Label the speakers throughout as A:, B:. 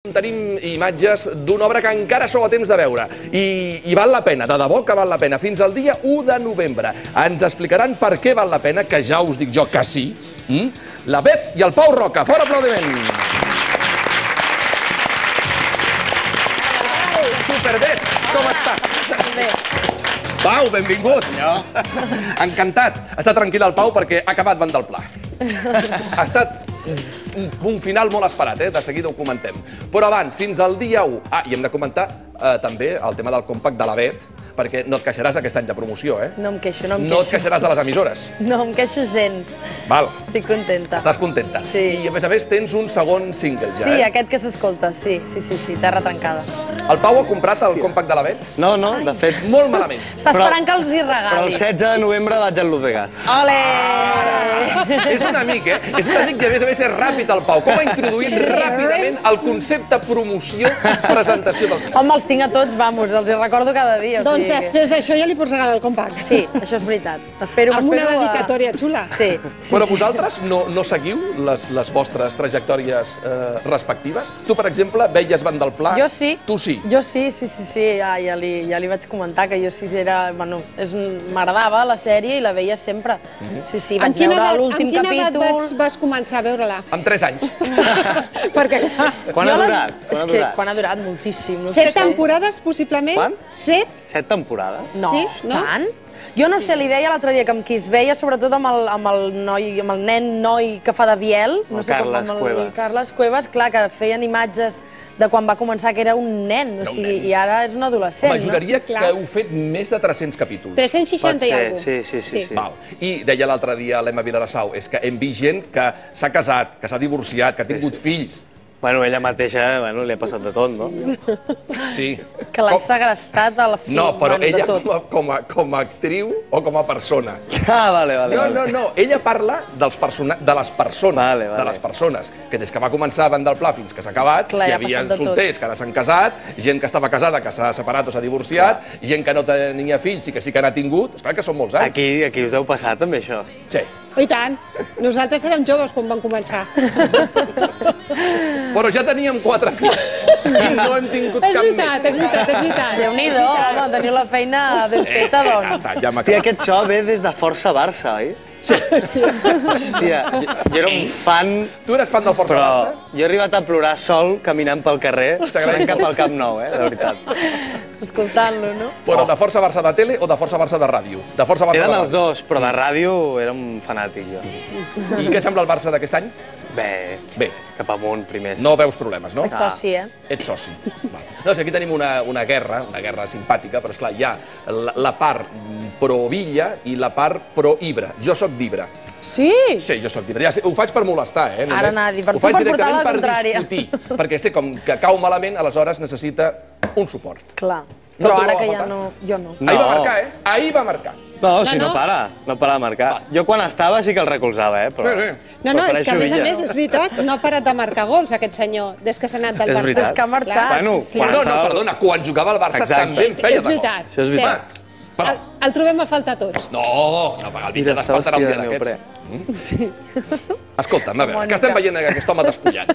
A: Tenim imatges d'una obra que encara sou a temps de veure i val la pena, de debò que val la pena, fins al dia 1 de novembre. Ens explicaran per què val la pena, que ja us dic jo que sí, la Bet i el Pau Roca. Fort aplaudiment! Superbet, com estàs?
B: Bé.
A: Pau, benvingut. Encantat. Està tranquil el Pau perquè ha acabat Van del Pla. Ha estat un final molt esperat, de seguida ho comentem. Però abans, fins al dia 1. I hem de comentar també el tema del compact de la Bet, perquè no et queixaràs aquest any de promoció,
B: No em queixo, no em queixo.
A: No et queixaràs de les emissores.
B: No em queixo gens.
A: Val.
B: Estic contenta.
A: Estàs contenta.
B: Sí.
A: I a més tens un segon single ja,
B: Sí, aquest que s'escolta, sí, terra trencada.
A: El Pau ha comprat el compact de la Bet?
C: No, de fet...
A: Molt malament.
B: Està esperant que els hi
C: Però
B: regali.
C: el 16 de novembre vaig al Luz Vegas.
B: Ole!
A: És un amic, És un amic i a més és ràpid el Pau. Com ha introduït ràpidament el concepte promoció-presentació del disc?
B: Home, els tinc a tots, vamos, els hi recordo cada dia.
D: Doncs després d'això ja li pots regalar el compact.
B: Sí, això és veritat. Espero
D: amb una dedicatòria xula.
B: Sí.
A: Però vosaltres no seguiu les vostres trajectòries respectives? Tu, per exemple, veies Van del Pla?
B: Jo sí.
A: Tu sí?
B: Jo sí, ja li vaig comentar que jo sí era... Bueno, m'agradava la sèrie i la veia sempre. Sí, vaig veure l'últim capítol.
D: Amb quina edat vas començar a veure-la?
A: Amb 3 anys.
D: Perquè...
C: Quan ha durat?
B: És que quan ha durat moltíssim.
D: 7 temporades, possiblement?
C: Quan?
D: 7?
C: 7 temporades?
B: No,
D: Sí? No?
B: tant? Jo no sé, li deia l'altre dia que amb qui es veia, sobretot amb el nen que fa de Biel, no sé com, amb el Carles Cuevas, clar, que feien imatges de quan va començar que era un nen, o sigui, i ara és un adolescent.
A: Home, juraria que heu fet més de 300 capítols.
D: 360 i alguna cosa.
C: Sí.
A: Val. I deia l'altre dia l'Emma Vilarassau, és que hem vist gent que s'ha casat, que s'ha divorciat, que ha tingut fills.
C: Bueno, ella mateixa, li ha passat de tot, no?
A: Sí.
B: Que l'han segrestat a la fi,
A: No, però ella
B: de tot.
A: com a actriu o com a persona?
C: Vale.
A: No, ella parla de les persones, de les persones, que des que va començar Van del Pla fins que s'ha acabat, hi havia solters que ara s'han casat, gent que estava casada que s'ha separat o s'ha divorciat, gent que no tenia fills i que sí que n'ha tingut, esclar que són molts anys.
C: Aquí us deu passar també això.
A: Sí.
D: I tant. Nosaltres érem joves quan vam començar.
A: Però ja teníem 4 fills i no hem tingut cap més.
D: És veritat.
B: Déu-n'hi-do, home, teniu la feina ben feta, doncs.
C: Hòstia, aquest so ve des de Força Barça, oi?
D: Sí.
C: Hòstia, jo era un fan...
A: Tu eres fan del Força Barça?
C: Però jo he arribat a plorar sol caminant pel carrer, anant cap al Camp Nou, de veritat.
B: Escoltant-lo, no?
A: Però de Força Barça de tele o de Força Barça de ràdio? De Força Barça de
C: Eren
A: ràdio.
C: els dos, però de ràdio era un fanàtic, jo.
A: I què sembla el Barça d'aquest any?
C: Bé, cap amunt, primers.
A: No veus problemes, no?
B: És soci,
A: Ets soci. No, aquí tenim una guerra simpàtica, però esclar, hi ha la part pro-Villa i la part pro-Ibra. Jo sóc d'Ibra.
B: Sí?
A: Sí, jo sóc d'Ibra. Ho faig per molestar,
B: Ara anava a dir, per tu per portar la contrària.
A: Ho faig directament per discutir, perquè sé com que cau malament, aleshores necessita un suport.
B: Clar. Però ara que ja no... Jo no.
A: Ahir va marcar, Ahir va marcar.
C: No, si no para de marcar. Jo quan estava sí que el recolzava, però...
D: No, és que a més és veritat, no ha parat de marcar gols aquest senyor, des que s'ha anat del Barça.
B: Des que ha marxat.
A: No, perdona, quan jugava al Barça també en feia de gol.
D: És veritat. El trobem a faltar tots.
A: No, pagar el Villa d'espaldarà un dia d'aquests.
B: Sí.
A: Escolta'm, a veure, que estem veient aquest home despullat.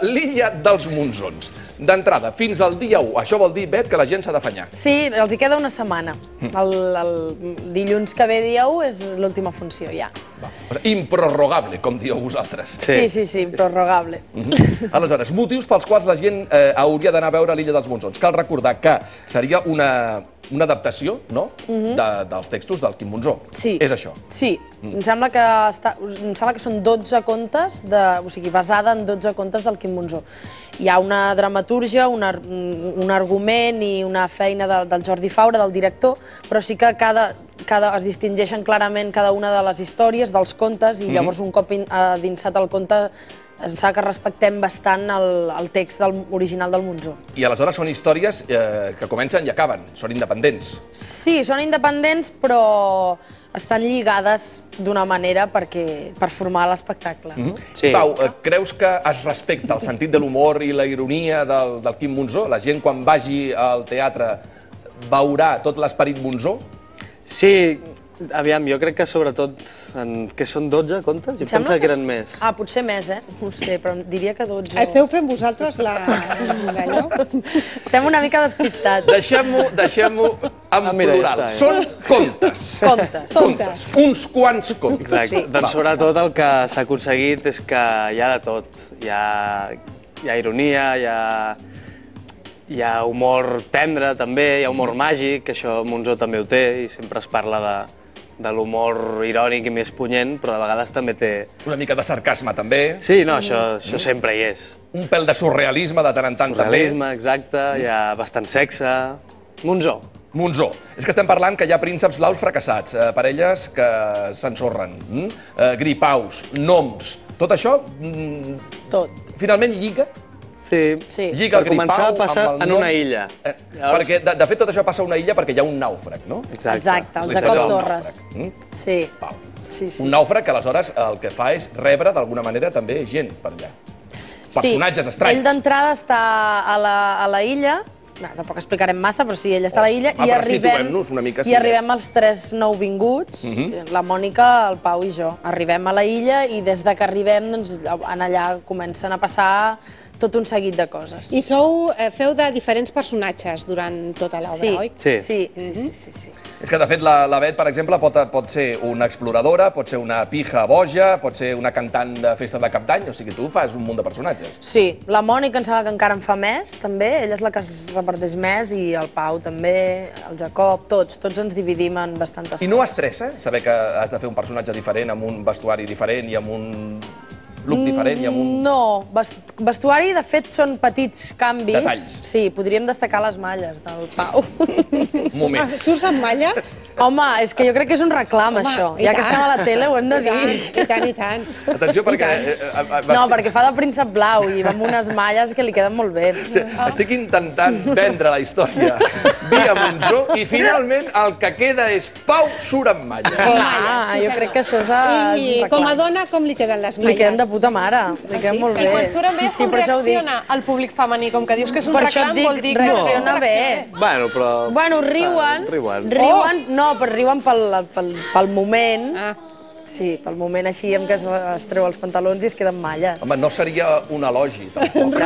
A: L'Illa dels Monsons. D'entrada, fins al dia 1. Això vol dir, Bet, que la gent s'ha d'afanyar.
B: Sí, els hi queda una setmana. El dilluns que ve, dia 1, és l'última funció, ja.
A: Improrrogable, com dieu vosaltres.
B: Sí, improrrogable.
A: Aleshores, motius pels quals la gent hauria d'anar a veure l'Illa dels Monsons. Cal recordar que seria una adaptació, no?, dels textos del Quim Monzó.
B: Sí.
A: És això.
B: Sí. Em sembla que són 12 contes, o sigui, basada en 12 contes del Quim Monzó. Hi ha una dramatúrgia, un argument i una feina del Jordi Faura, del director, però sí que es distingeixen clarament cada una de les històries, dels contes, i llavors un cop dinsat el conte em sembla que respectem bastant el text original del Monzó.
A: I aleshores són històries que comencen i acaben, són independents.
B: Sí, són independents, però estan lligades d'una manera per formar l'espectacle.
A: Pau, creus que es respecta el sentit de l'humor i la ironia del Quim Monzó? La gent quan vagi al teatre veurà tot l'esperit Monzó?
C: Sí, Aviam, jo crec que sobretot, que són 12 contes? Jo pensava que eren més.
B: Ah, potser més, No ho sé, però diria que 12.
D: Esteu fent vosaltres d'allò?
B: Estem una mica despistats.
A: Deixem-ho en plural. Són contes.
B: Contes.
A: Uns quants contes.
C: Exacte. Doncs sobretot el que s'ha aconseguit és que hi ha de tot. Hi ha ironia, hi ha humor tendre també, hi ha humor màgic, que això Monzó també ho té i sempre es parla de l'humor irònic i més punyent, però de vegades també té...
A: Una mica de sarcasme també.
C: Sí, no, això sempre hi és.
A: Un pèl de surrealisme de tant en tant també.
C: Surrealisme, exacte, hi ha bastant sexe... Monzó.
A: És que estem parlant que hi ha prínceps blaus fracassats, parelles que s'ensorren, gripaus, noms... Tot això...
B: Tot.
A: Finalment lliga?
C: Sí,
A: lliga el gripau
C: començar a passar en una illa.
A: Perquè, de fet, tot això passa a una illa perquè hi ha un nàufrag, no?
B: Exacte, el Jacob Torres. Sí.
A: Un nàufrag que aleshores el que fa és rebre d'alguna manera també gent per allà. Personatges estranys.
B: Ell d'entrada està a la illa, tampoc explicarem massa, però sí, ell està a la illa i arribem als 3 nouvinguts, la Mònica, el Pau i jo. Arribem a la illa i des que arribem, doncs, allà comencen a passar tot un seguit de coses.
D: I feu de diferents personatges durant tota l'obra, oi?
B: Sí.
A: És que, de fet, la Bet, per exemple, pot ser una exploradora, pot ser una pija boja, pot ser una cantant de festa de Cap d'Any, o sigui, tu fas un munt de personatges.
B: Sí, la Mònica em sembla que encara en fa més, també, ella és la que es reparteix més, i el Pau també, el Jacob, tots ens dividim en bastantes coses.
A: I no estressa saber que has de fer un personatge diferent, amb un vestuari diferent i amb un look diferent i amb un...
B: No, vestuari, de fet, són petits canvis.
A: Detalls.
B: Sí, podríem destacar les malles del Pau.
A: Un moment.
D: Surts amb malles?
B: Home, és que jo crec que és un reclam, això. Ja que estem a la tele, ho hem de dir.
D: I tant.
A: Atenció, perquè...
B: No, perquè fa de príncep blau i va amb unes malles que li queden molt bé.
A: Estic intentant vendre la història via Monzó i finalment el que queda és Pau surt amb malles.
B: Clar, jo crec que això és
D: I
B: un reclam.
D: com a dona, com li queden les malles?
B: Li queden de puta mare, li queden molt bé.
E: I quan surt amb com reacciona el públic femení? Com que dius que és un reclam, vol dir que
B: reacciona bé.
C: Bueno, però...
B: Bueno, riuen, no, però riuen pel moment. Sí, pel moment així en què es treu els pantalons i es queden malles.
A: Home, no seria un elogi, tampoc.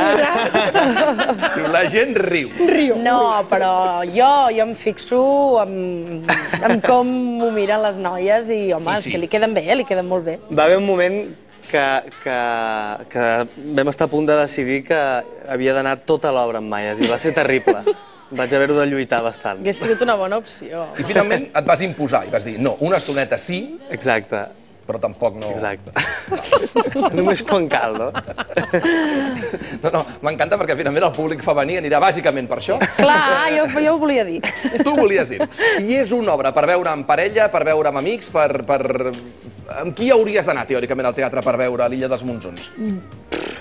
A: La gent riu.
B: No, però jo em fixo en com m'ho miren les noies i, home, és que li queden bé, li queden molt bé.
C: Va haver un moment que vam estar a punt de decidir que havia d'anar tota l'obra amb malles i va ser terrible. Vaig haver-ho de lluitar bastant.
B: Hauria sigut una bona opció.
A: I finalment et vas imposar i vas dir, no, una estoneta sí,
C: exacte,
A: però tampoc no...
C: Exacte. Només quan cal, no?
A: No, m'encanta perquè finalment el públic femení anirà bàsicament per això.
B: Clar, jo ho volia dir.
A: Tu volies dir. I és una obra per veure amb parella, per veure amb amics, amb qui hauries d'anar, teòricament, al teatre per veure l'Illa dels Monzons?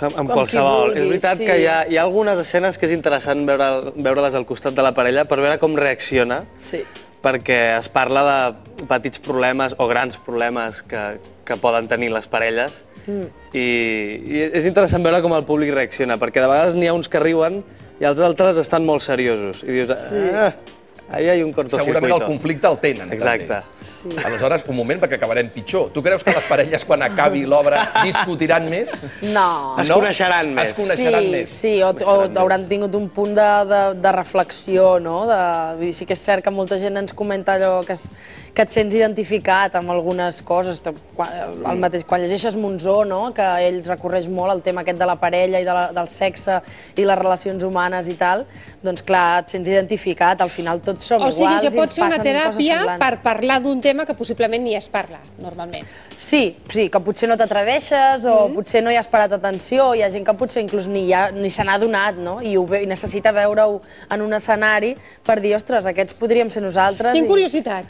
C: Amb qualsevol. És veritat que hi ha algunes escenes que és interessant veure-les al costat de la parella per veure com reacciona.
B: Sí.
C: Perquè es parla de petits problemes o grans problemes que poden tenir les parelles i és interessant veure com el públic reacciona, perquè de vegades n'hi ha uns que riuen i els altres estan molt seriosos. I dius, ahí hi ha un cortocircuito.
A: Segurament el conflicte el tenen,
C: exacte.
A: També. Aleshores, un moment, perquè acabarem pitjor. Tu creus que les parelles, quan acabi l'obra, discutiran més?
B: No.
C: Es coneixeran més.
A: Es coneixeran més.
B: Sí, o hauran tingut un punt de reflexió, no? Sí que és cert que molta gent ens comenta allò que et sents identificat amb algunes coses. El mateix, quan llegeixes Monzó, no? Que ell recorreix molt al tema aquest de la parella i del sexe i les relacions humanes i tal, doncs clar, et sents identificat, al final tots som iguals i ens passen coses semblants. O sigui que pot ser una teràpia per parlar d'un tema que possiblement ni es parla, normalment. Sí, que potser no t'atreveixes o potser no hi has parat atenció, hi ha gent que potser inclús ni se n'ha adonat, no? I necessita veure-ho en un escenari per dir, ostres, aquests podríem ser nosaltres.
D: Tinc curiositat.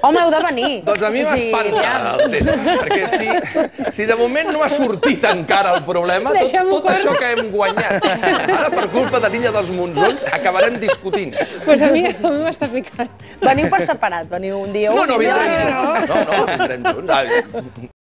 B: Home, heu de venir.
A: Doncs a mi m'espanta el tema, perquè si de moment no ha sortit encara el problema, tot això que hem guanyat, ara per culpa de l'Illa dels Monzons acabarem discutint.
D: Doncs a mi m'està picant.
B: Veniu per separat, veniu un dia.
A: No, vindrem junts. No, vindrem junts.